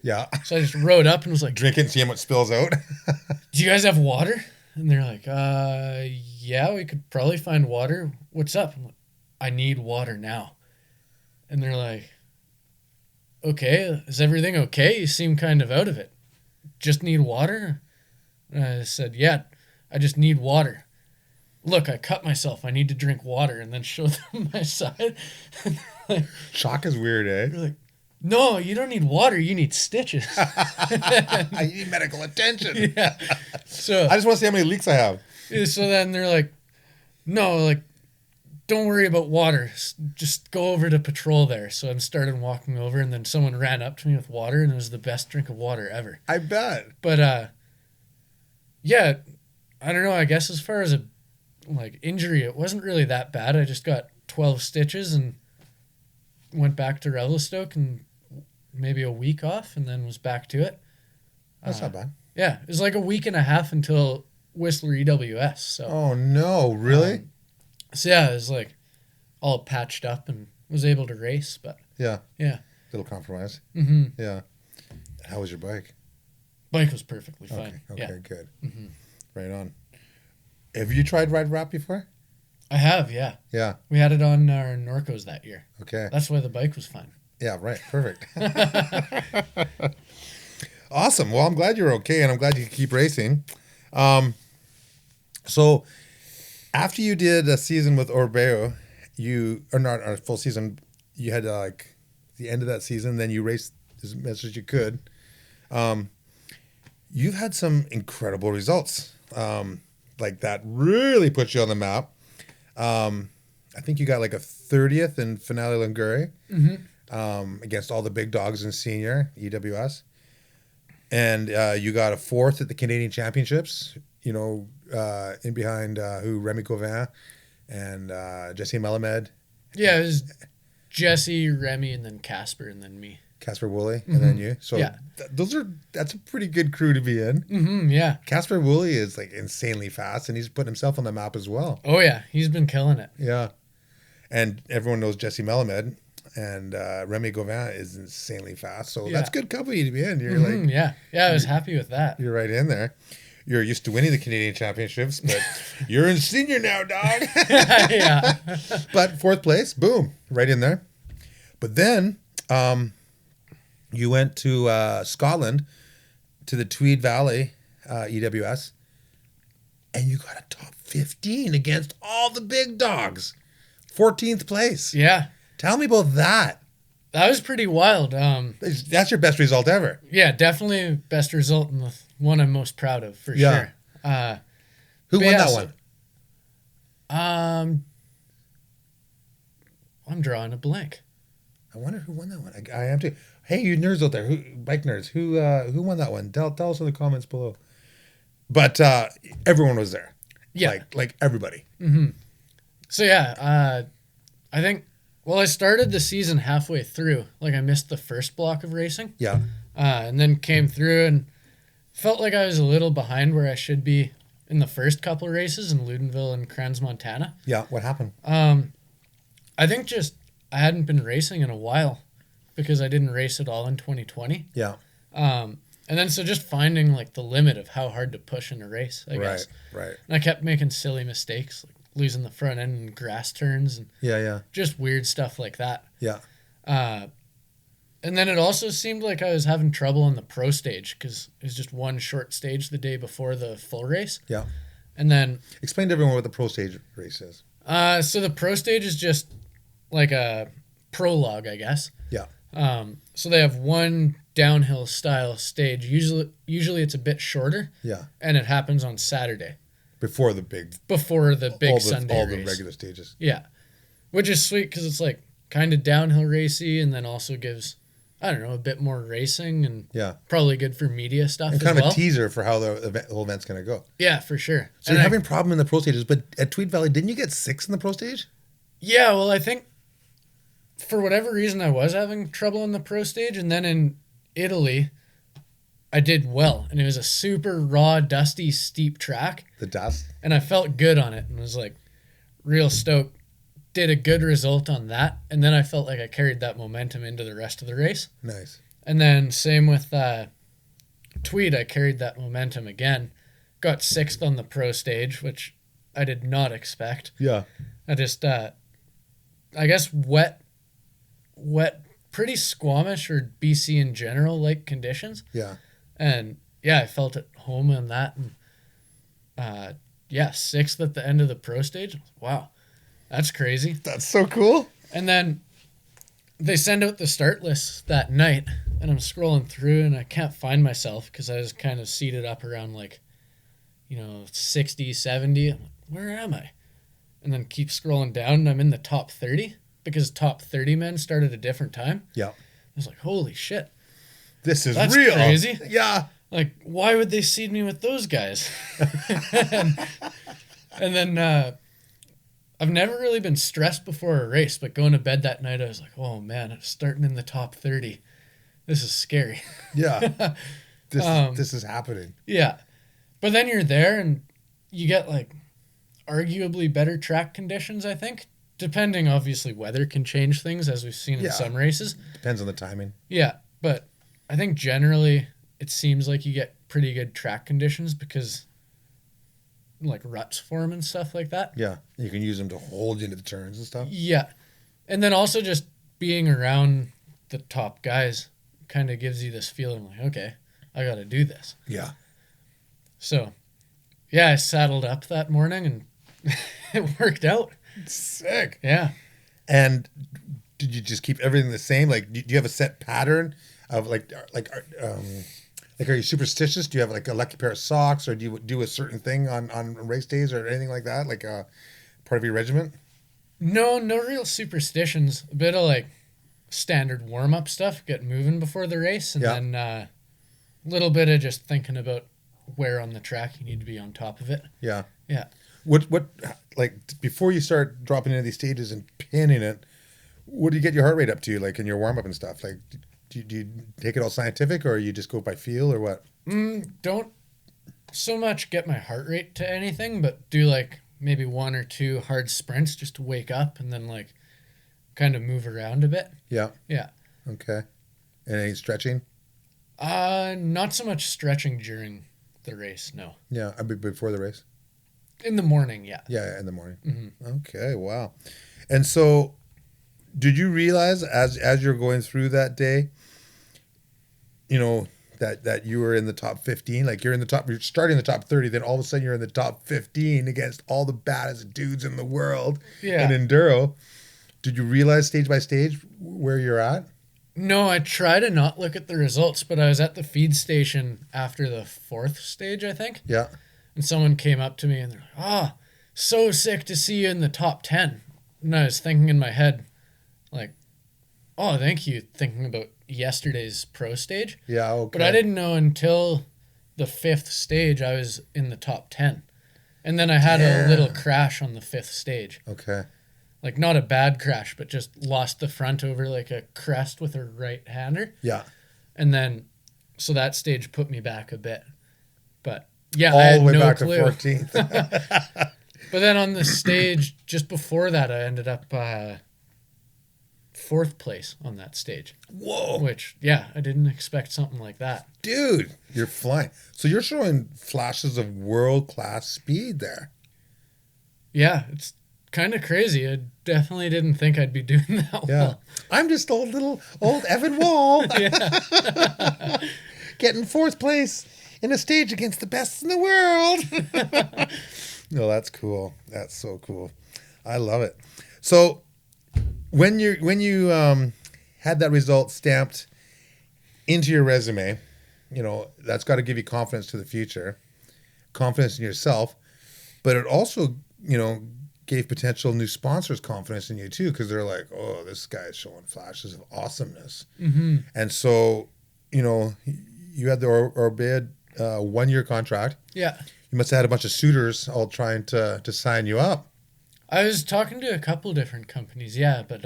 Yeah. So I just rode up and was like, drink it and see how much spills out. "Do you guys have water?" And they're like, "Yeah, we could probably find water. What's up?" I'm like, "I need water now." And they're like, "Okay, is everything okay? You seem kind of out of it. Just need water?" And I said, "Yeah, I just need water. Look, I cut myself. I need to drink water," and then show them my side. Shock is weird, eh? They're like, "No, you don't need water. You need stitches." I need medical attention. Yeah. So I just want to see how many leaks I have. So then they're like, "No, don't worry about water. Just go over to patrol there." So I started walking over, and then someone ran up to me with water, and it was the best drink of water ever. I bet. But yeah, I don't know. I guess as far as a injury, it wasn't really that bad. I just got 12 stitches and went back to Revelstoke and maybe a week off, and then was back to it. That's not bad. Yeah, it was a week and a half until Whistler EWS. So. Oh no, really? So yeah, it was all patched up and was able to race, but Yeah. yeah. Little compromise. Mm-hmm. Yeah. How was your bike? Bike was perfectly fine. Okay, Yeah. good. Mm-hmm. Right on. Have you tried Ride Rap before? I have, yeah. Yeah. We had it on our Norcos that year. Okay. That's why the bike was fine. Yeah, right. Perfect. Awesome. Well, I'm glad you're okay, and I'm glad you can keep racing. So after you did a season with Orbea, or not a full season, you had the end of that season, then you raced as much as you could. You've had some incredible results. That really put you on the map. I think you got a 30th in Finale Lunguri, against all the big dogs in senior EWS. And you got a 4th at the Canadian Championships, in behind Remy Gauvin and Jesse Melamed. Yeah, it was Jesse, Remy, and then Casper, and then me. Casper Woolley, and then you. So yeah. That's a pretty good crew to be in. Mm-hmm, yeah. Casper Woolley is insanely fast, and he's putting himself on the map as well. Oh yeah, he's been killing it. Yeah. And everyone knows Jesse Melamed. and Remy Gauvin is insanely fast. So Yeah. that's good company to be in. You're like, yeah, I was happy with that. you're right in there. You're used to winning the Canadian Championships, but you're in senior now, dog. Yeah. But fourth place, boom, right in there. But then you went to Scotland, to the Tweed Valley EWS, and you got a top 15 against all the big dogs. 14th place. Yeah. Tell me about that. That was pretty wild. That's your best result ever. Yeah, definitely best result and the one I'm most proud of for Yeah. sure. Who but won yeah, that so- one? I'm drawing a blank. I wonder who won that one. I am too. Hey, you nerds out there, bike nerds, who won that one? Tell us in the comments below. But everyone was there. Yeah. Like everybody. So yeah, I think, well, I started the season halfway through. Like I missed the first block of racing. Yeah. And then came through and felt like I was a little behind where I should be in the first couple of races in Ludenville and Crans, Montana. Yeah. What happened? I think just I hadn't been racing in a while because I didn't race at all in 2020. Yeah. And then so just finding like the limit of how hard to push in a race, I guess. Right. And I kept making silly mistakes, like losing the front end in grass turns and Yeah. just weird stuff like that. Yeah. And then it also seemed like I was having trouble on the pro stage because it was just one short stage the day before the full race. Yeah. And then, Explain to everyone what the pro stage race is. so the pro stage is just like a prologue, I guess. Yeah. So they have one downhill style stage. Usually it's a bit shorter. Yeah. And it happens on Saturday Before the big Sunday all race. the regular stages. Yeah, which is sweet because it's like kind of downhill racy, and then also gives, I don't know, a bit more racing and Yeah. probably good for media stuff And as kind of well. a teaser for how the whole event's going to go. Yeah, for sure. So And you're having a problem in the pro stages, but at Tweed Valley, didn't you get 6th in the pro stage? yeah, well, I think for whatever reason I was having trouble in the pro stage, and then in Italy I did well, and it was a super raw, dusty, steep track, The dust. and I felt good on it and was like real stoked. Did a good result on that, and then I felt like I carried that momentum into the rest of the race. Nice. And then same with Tweed, I carried that momentum again. Got 6th on the pro stage, which I did not expect. Yeah. I just, I guess wet, pretty Squamish or BC in general like conditions. Yeah. And yeah, I felt at home in that. And yeah, 6th at the end of the pro stage. Wow, that's crazy. That's so cool. And then they send out the start list that night, and I'm scrolling through and I can't find myself because I was kind of seated up around 60, 70. I'm like, where am I? And then keep scrolling down and I'm in the top 30 because top 30 men start at a different time. Yeah. I was like, holy shit. This is That's real. crazy. Yeah. Like, why would they seed me with those guys? and then I've never really been stressed before a race, but going to bed that night, I was like, oh man, I'm starting in the top 30. This is scary. Yeah. This is happening. Yeah. But then you're there and you get arguably better track conditions, I think. Depending, obviously, weather can change things as we've seen in some races. Depends on the timing. Yeah. But I think generally it seems like you get pretty good track conditions because ruts form and stuff like that. Yeah. You can use them to hold you into the turns and stuff. Yeah. And then also just being around the top guys kind of gives you this feeling like, okay, I got to do this. Yeah. So, yeah, I saddled up that morning and it worked out. Sick. Yeah. And did you just keep everything the same? Like, do you have a set pattern of are you superstitious? Do you have a lucky pair of socks, or do you do a certain thing on race days or anything like that? Like a part of your regiment? No real superstitions. A bit of standard warm up stuff, get moving before the race, and then a little bit of just thinking about where on the track you need to be on top of it. Yeah. Yeah. What before you start dropping into these stages and pinning it, what do you get your heart rate up to, in your warm up and stuff? Do you take it all scientific, or you just go by feel, or what? Don't so much get my heart rate to anything, but do maybe 1 or 2 hard sprints just to wake up, and then kind of move around a bit. Yeah. Yeah. Okay. And any stretching? Not so much stretching during the race, no. Yeah, before the race? In the morning, yeah. Yeah, in the morning. Mm-hmm. Okay, wow. And so did you realize as you're going through that day, you know, that you were in the top 15, like you're starting in the top 30, then all of a sudden you're in the top 15 against all the baddest dudes in the world in enduro. Did you realize stage by stage where you're at? No, I try to not look at the results, but I was at the feed station after the 4th stage, I think. Yeah. And someone came up to me and they're like, "Oh, so sick to see you in the top 10. And I was thinking in my head, like, "Oh, thank you," thinking about yesterday's pro stage. Yeah, okay. But I didn't know until the 5th stage I was in the top 10. And then I had a little crash on the 5th stage. Okay. Like, not a bad crash, but just lost the front over like a crest with a right-hander. Yeah. And then, so that stage put me back a bit. But, yeah, all I had the way no back clue. to 14th. But then on the stage, just before that, I ended up 4th place on that stage. Whoa. Which, yeah, I didn't expect something like that. Dude, you're flying. So you're showing flashes of world-class speed there. Yeah, it's kind of crazy. I definitely didn't think I'd be doing that well. I'm just old Evan Wall. Yeah. Getting 4th place in a stage against the best in the world. No, that's cool. That's so cool. I love it. So when you had that result stamped into your resume, you know, that's got to give you confidence to the future, confidence in yourself, but it also, you know, gave potential new sponsors confidence in you too, because they're like, "Oh, this guy's showing flashes of awesomeness." Mm-hmm. And so, you know, you had the Orbea 1-year contract. Yeah. You must have had a bunch of suitors all trying to sign you up. I was talking to a couple different companies, yeah, but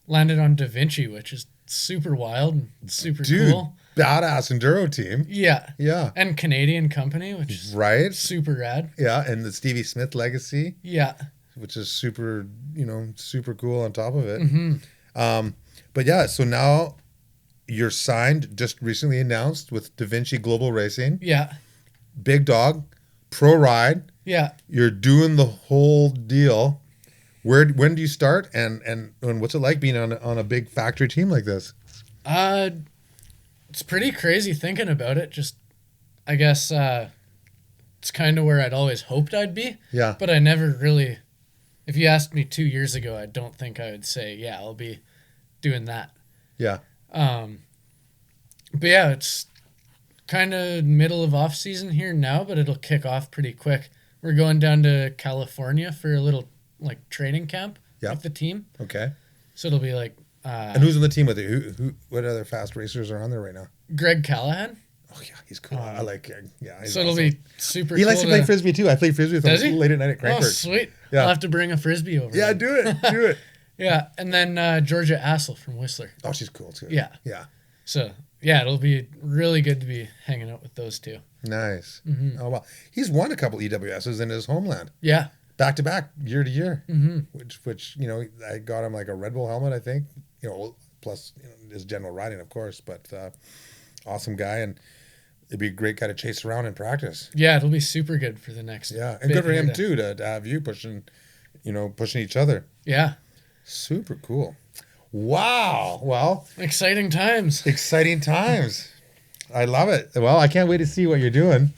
landed on Devinci, which is super wild and super cool. Badass enduro team. Yeah. Yeah. And Canadian company, which is super rad. Yeah, and the Stevie Smith legacy. Yeah. Which is super, you know, super cool on top of it. Mm-hmm. But yeah, so now you're signed, just recently announced with Devinci Global Racing. Yeah. Big dog, pro ride. Yeah. You're doing the whole deal. When do you start, and what's it like being on a big factory team like this? It's pretty crazy thinking about it. Just, I guess, it's kind of where I'd always hoped I'd be. Yeah. But I never really, if you asked me 2 years ago, I don't think I would say, yeah, I'll be doing that. Yeah. But yeah, it's kind of middle of off season here now, but it'll kick off pretty quick. We're going down to California for a little like training camp with the team. Okay. So it'll be like. And who's on the team with you? Who? What other fast racers are on there right now? Greg Callahan. Oh yeah, he's cool. I like Greg. Yeah. So it'll be super. He likes to play frisbee too. I played frisbee with him late at night at Crankford. Oh sweet. Yeah. I'll have to bring a frisbee over. Yeah, do it. Do it. Yeah, and then Georgia Assel from Whistler. Oh, she's cool too. Yeah. Yeah. So yeah, it'll be really good to be hanging out with those two. Nice. Mm-hmm. Oh wow, he's won a couple EWSs in his homeland. Yeah. Back to back, year to year. Mm-hmm. Which you know, I got him like a Red Bull helmet, I think. You know, plus his general riding, of course. But awesome guy, and it'd be a great guy to chase around in practice. Yeah, it'll be super good for the next. Yeah, and good for him too to have you pushing each other. Yeah. Super cool. Wow. Well, exciting times. Exciting times. I love it. Well, I can't wait to see what you're doing.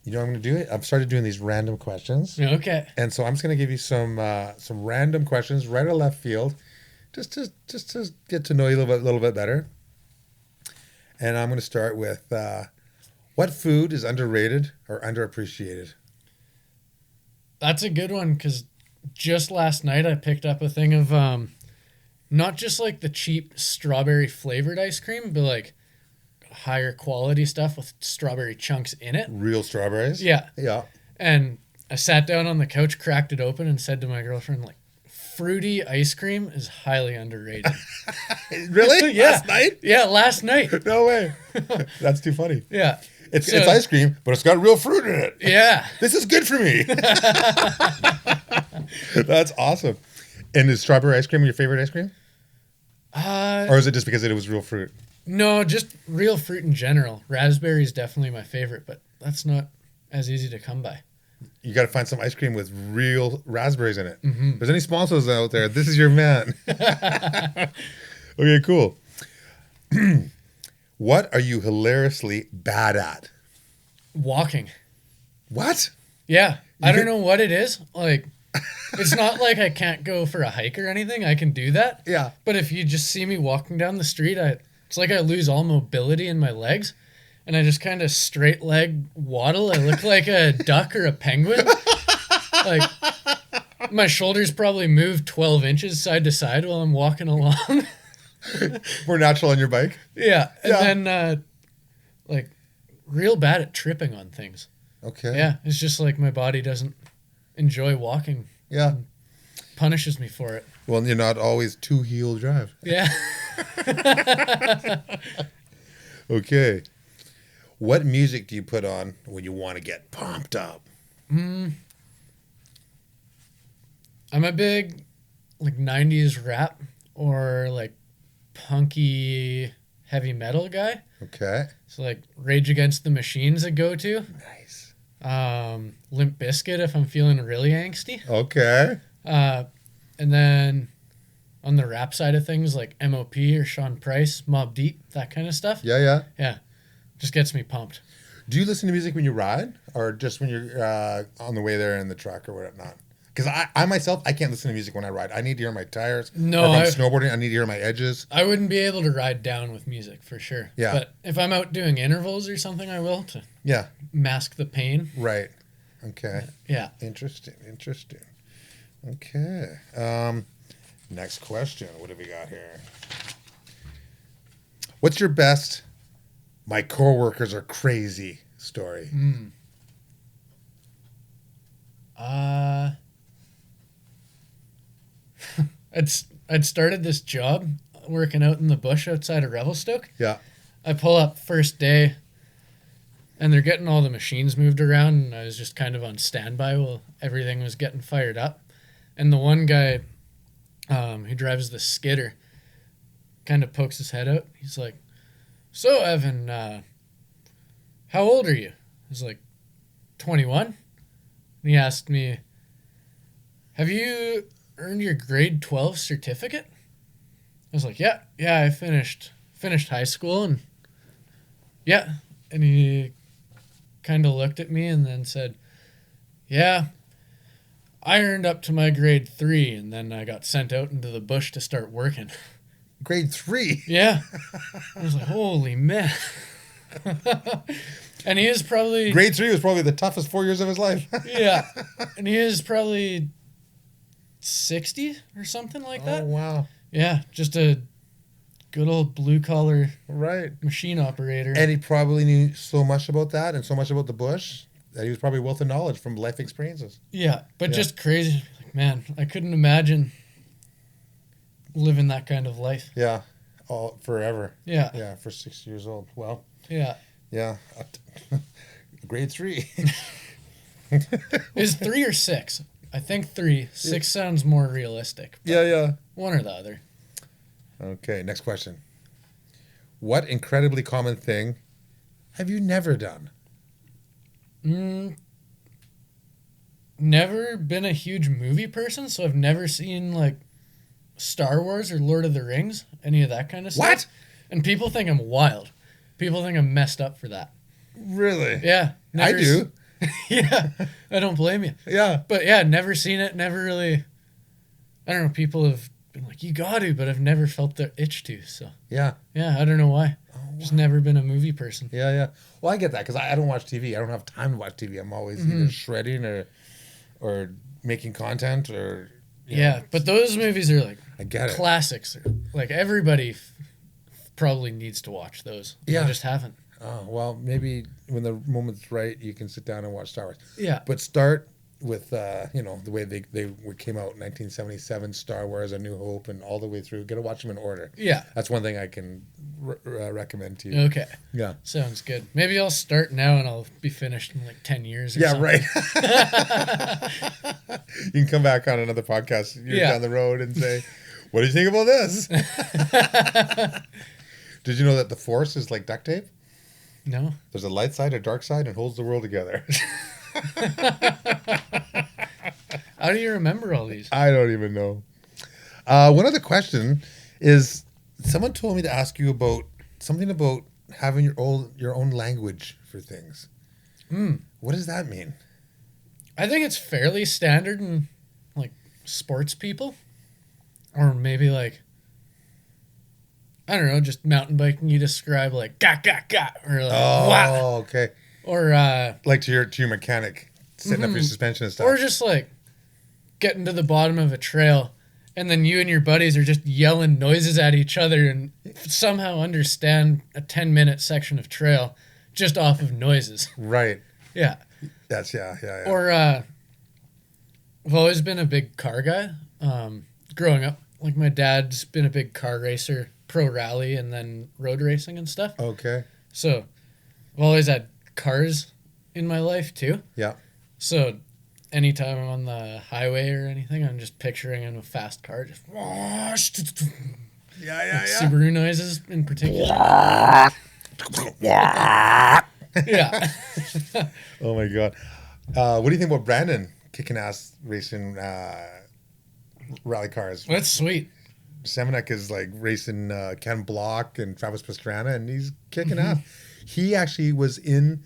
You know what I'm going to do? I've started doing these random questions. Okay. And so I'm just going to give you some random questions right out of left field, just to get to know you a little bit better. And I'm going to start with what food is underrated or underappreciated? That's a good one because just last night I picked up a thing of not just like the cheap strawberry flavored ice cream, but like higher quality stuff with strawberry chunks in it. Real strawberries? Yeah. Yeah. And I sat down on the couch, cracked it open, and said to my girlfriend, like, fruity ice cream is highly underrated. Really? Yeah. Last night? Yeah, last night. No way. That's too funny. Yeah. It's ice cream, but it's got real fruit in it. Yeah. This is good for me. That's awesome. And is strawberry ice cream your favorite ice cream? Or is it just because it was real fruit? No, just real fruit in general. Raspberry is definitely my favorite, but that's not as easy to come by. You got to find some ice cream with real raspberries in it. Mm-hmm. If there's any sponsors out there, this is your man. Okay, cool. What are you hilariously bad at? Walking. What? Yeah. I don't know what it is. Like, it's not like I can't go for a hike or anything. I can do that. Yeah. But if you just see me walking down the street, it's like I lose all mobility in my legs. And I just kind of straight leg waddle. I look like a duck or a penguin. Like, my shoulders probably move 12 inches side to side while I'm walking along. More natural on your bike? Yeah. And then, like, real bad at tripping on things. Okay. Yeah. It's just like my body doesn't enjoy walking. Yeah. Punishes me for it. Well, you're not always two-heel drive. Yeah. Okay. What music do you put on when you want to get pumped up? I'm a big, like, 90s rap or, like, punky heavy metal guy. Okay. So, like, Rage Against the Machine's a go-to. Nice. Limp Bizkit if I'm feeling really angsty. Okay. And then on the rap side of things, like MOP or Sean Price, Mobb Deep, that kind of stuff. Yeah. Yeah. Just gets me pumped. Do you listen to music when you ride or just when you're on the way there in the truck or whatnot? Because I myself, I can't listen to music when I ride. I need to hear my tires. No, or if I'm snowboarding, I need to hear my edges. I wouldn't be able to ride down with music for sure. Yeah. But if I'm out doing intervals or something, I will to mask the pain. Right. Okay. Yeah. Interesting. Okay. Next question. What have we got here? What's your best "my coworkers are crazy" story? I'd started this job working out in the bush outside of Revelstoke. Yeah. I pull up first day, and they're getting all the machines moved around, and I was just kind of on standby while everything was getting fired up. And the one guy who drives the skidder kind of pokes his head out. He's like, "So, Evan, how old are you?" I was like, 21. And he asked me, "Have you earned your grade 12 certificate?" I was like, yeah, I finished high school, and yeah. And he kind of looked at me and then said, "Yeah, I earned up to my grade 3, and then I got sent out into the bush to start working." Grade 3? Yeah. I was like, holy man. And he is probably... Grade 3 was probably the toughest 4 years of his life. Yeah. And he is probably 60 or something like that. Oh, wow. Yeah, just a good old blue-collar machine operator. And he probably knew so much about that and so much about the bush that he was probably wealth of knowledge from life experiences. Yeah, but just crazy. Like, man, I couldn't imagine living that kind of life. Yeah, all forever. Yeah. Yeah, for 6 years old. Well. Yeah. Yeah. Grade 3. Is 3 or 6? I think 3. 6 sounds more realistic. Yeah. One or the other. Okay, next question. What incredibly common thing have you never done? Never been a huge movie person, so I've never seen, like, Star Wars or Lord of the Rings, any of that kind of stuff. What? And people think I'm wild. People think I'm messed up for that. Really? Yeah. I do. Yeah. I don't blame you. Yeah. But yeah, never seen it. Never really. I don't know. People have been like, you got to, but I've never felt the itch to. So yeah. Yeah. I don't know why. Oh, wow. Just never been a movie person. Yeah. Well, I get that because I don't watch TV. I don't have time to watch TV. I'm always either shredding or making content or. Yeah. But those movies are like I get classics. Like everybody probably needs to watch those. Yeah. I just haven't. Oh, well, maybe when the moment's right, you can sit down and watch Star Wars. Yeah. But start with, the way they came out in 1977, Star Wars, A New Hope, and all the way through. Got to watch them in order. Yeah. That's one thing I can recommend to you. Okay. Yeah. Sounds good. Maybe I'll start now and I'll be finished in like 10 years or something. Right. You can come back on another podcast Yeah. down the road and say, what do you think about this? Did you know that the Force is like duct tape? No. There's a light side, a dark side, and holds the world together. How do you remember all these? I don't even know. One other question is, someone told me to ask you about something about having your own language for things. What does that mean? I think it's fairly standard in like sports people, or maybe like, I don't know, just mountain biking. You describe like "ga ga ga" or like "wah," Okay. or Like to your mechanic setting up your suspension and stuff. or just like getting to the bottom of a trail, and then you and your buddies are just yelling noises at each other and somehow understand a 10-minute section of trail just off of noises. Right. Yeah. That's yeah. Or I've always been a big car guy. Growing up, like my dad's been a big car racer, pro rally, and then road racing and stuff. Okay. So I've always had cars in my life too. Yeah. So anytime I'm on the highway or anything, I'm just picturing in a fast car, just Yeah. Subaru noises in particular. Yeah. Oh my god. What do you think about Brandon kicking ass racing rally cars? That's sweet. Semenek is like racing Ken Block and Travis Pastrana, and he's kicking ass. He actually was in.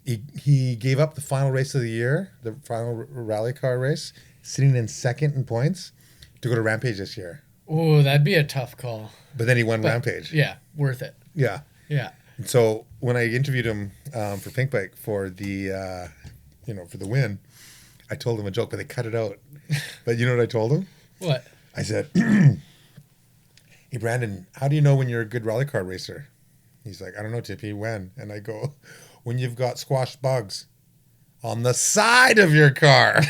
He gave up the final race of the year, the final rally car race, sitting in second in points to go to Rampage this year. Oh, that'd be a tough call. But then he won Rampage. Yeah, worth it. Yeah. Yeah. And so when I interviewed him for Pink Bike for the, for the win, I told him a joke, but they cut it out. But you know what I told him? What? I said, "Hey Brandon, how do you know when you're a good rally car racer?" He's like, "I don't know, Tippy, when?" And I go, "When you've got squashed bugs on the side of your car."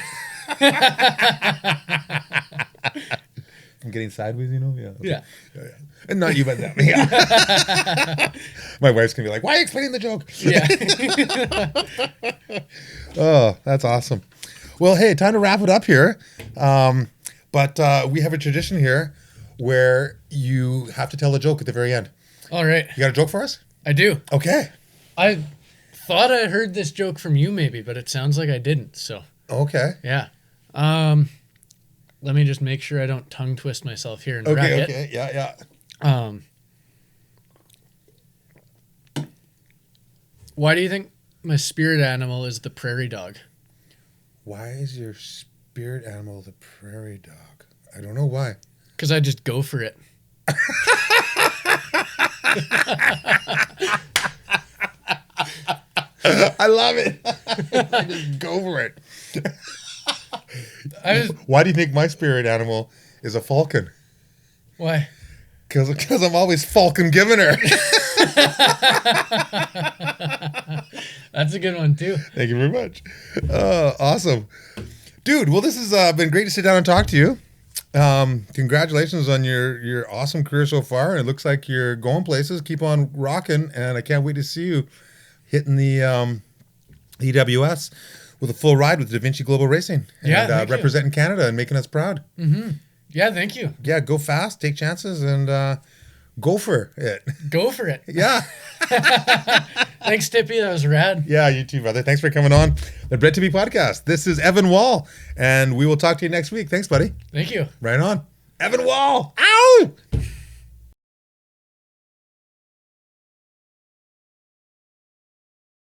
I'm getting sideways, you know? Yeah. Okay. Yeah. Yeah. And not you, but them. Yeah. My wife's going to be like, "Why are you explaining the joke?" Yeah. Oh, that's awesome. Well, hey, time to wrap it up here. But we have a tradition here where you have to tell a joke at the very end. All right. You got a joke for us? I do. Okay. I thought I heard this joke from you maybe, but it sounds like I didn't. So, Okay. yeah. Let me just make sure I don't tongue twist myself here and wreck it. Okay. Yeah. Why do you think my spirit animal is the prairie dog? Why is your spirit animal the prairie dog? I don't know why. Because I just go for it. I love it. I just go for it. Why do you think my spirit animal is a falcon? Why? Because I'm always falcon giving her. That's a good one too. Thank you very much. Awesome. Dude, well, this has been great to sit down and talk to you. Congratulations on your awesome career so far. And it looks like you're going places. Keep on rocking. And I can't wait to see you hitting the EWS with a full ride with Devinci Global Racing. Yeah, And representing Canada and making us proud. Mm-hmm. Yeah, thank you. Yeah, go fast, take chances, and go for it. Go for it. Yeah. Thanks, Tippy. That was rad. Yeah, you too, brother. Thanks for coming on the Bread to Be podcast. This is Evan Wall, and we will talk to you next week. Thanks, buddy. Thank you. Right on. Evan Wall. Ow!